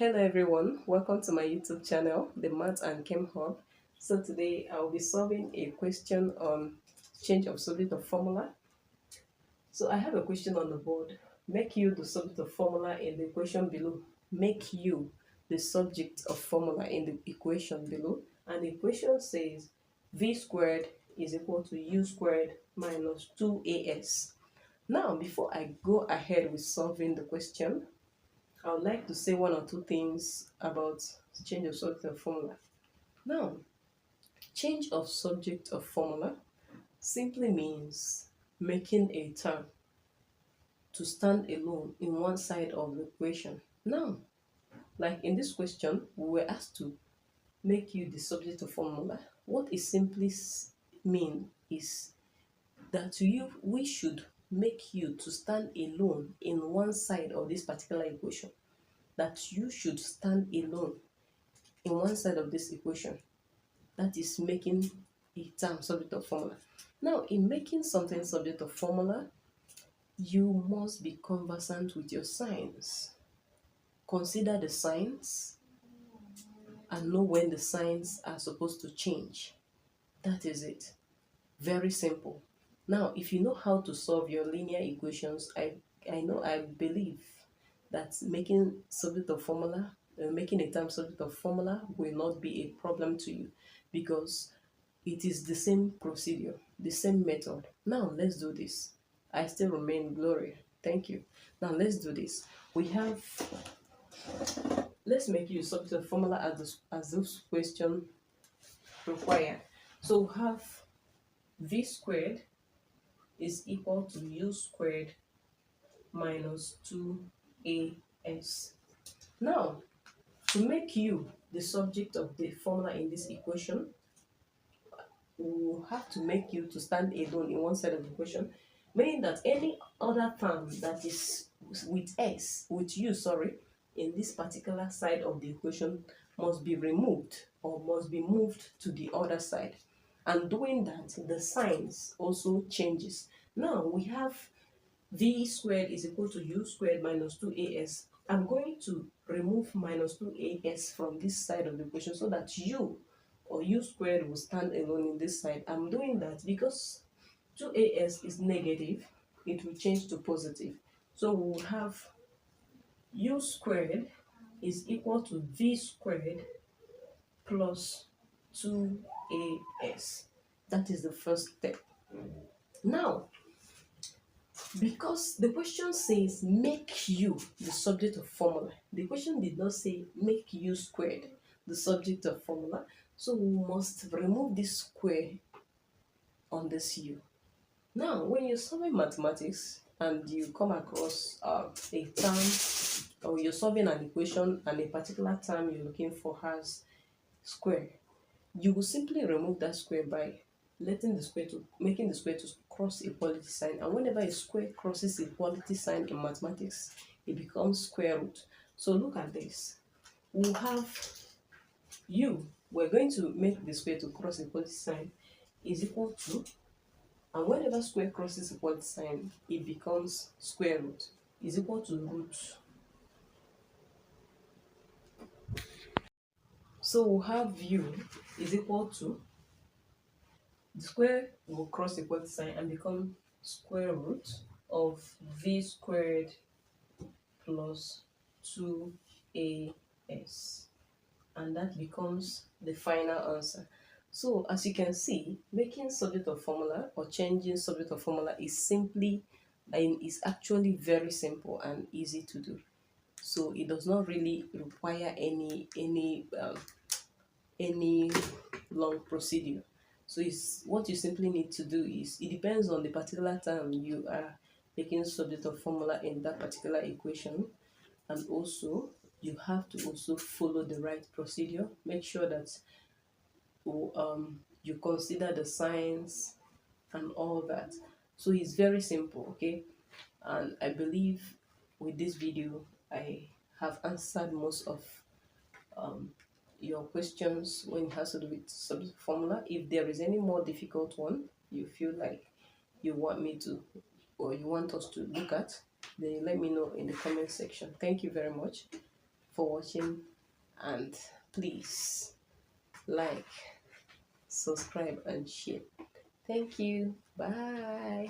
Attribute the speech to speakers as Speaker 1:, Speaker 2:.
Speaker 1: Hello everyone, welcome to my YouTube channel, the Math and Chem Hub. So today I'll be solving a question on change of subject of formula. So I have a question on the board. Make you the subject of formula in the equation below. Make you the subject of formula in the equation below. And the equation says v squared is equal to u squared minus 2as. Now, before I go ahead with solving the question, I would like to say one or two things about change of subject of formula. Now, change of subject of formula simply means making a term to stand alone in one side of the equation. Now, like in this question, we were asked to make you the subject of formula. What it simply mean is that we should make you to stand alone in one side of this particular equation. That you should stand alone in one side of this equation. That is making a term subject of formula. Now, in making something subject of formula, you must be conversant with your signs. Consider the signs and know when the signs are supposed to change. That is it. Very simple. Now, if you know how to solve your linear equations, I believe that making subject of formula, making a term subject of formula will not be a problem to you, because it is the same procedure, the same method. Now let's do this. I still remain Gloria. Thank you. Now let's do this. Let's make use subject of formula as this question require. So we have v squared is equal to u squared minus 2as. Now, to make u the subject of the formula in this equation, we'll have to make u to stand alone in one side of the equation, meaning that any other term that is with u, in this particular side of the equation must be removed or must be moved to the other side. And doing that, the signs also changes. Now we have v squared is equal to u squared minus 2as. I'm going to remove minus 2as from this side of the equation so that u squared will stand alone in this side. I'm doing that because 2as is negative, it will change to positive. So we'll have u squared is equal to v squared plus 2as. That is the first step. Now, because the question says make u the subject of formula, the question did not say make u squared the subject of formula, so we must remove this square on this u. Now, when you're solving mathematics and you come across a term, or you're solving an equation and a particular term you're looking for has square, you will simply remove that square by making the square to cross equality sign. And whenever a square crosses equality sign in mathematics, it becomes square root. So look at this. We'll have we're going to make the square to cross equality sign is equal to, and whenever square crosses equality sign, it becomes square root, is equal to root. So we'll have u is equal to, the square will cross equality sign and become square root of v squared plus 2as. And that becomes the final answer. So as you can see, making subject of formula or changing subject of formula is actually very simple and easy to do. So it does not really require any long procedure. So what you simply need to do is, it depends on the particular term you are making subject of formula in that particular equation, and also you have to also follow the right procedure. Make sure that you consider the signs and all that. So it's very simple, okay? And I believe with this video I have answered most of your questions when it has to do with subject formula. If there is any more difficult one you feel like you want me to, or you want us to look at, then let me know in the comment section. Thank you very much. for watching, and please like, subscribe and share. Thank you. Bye.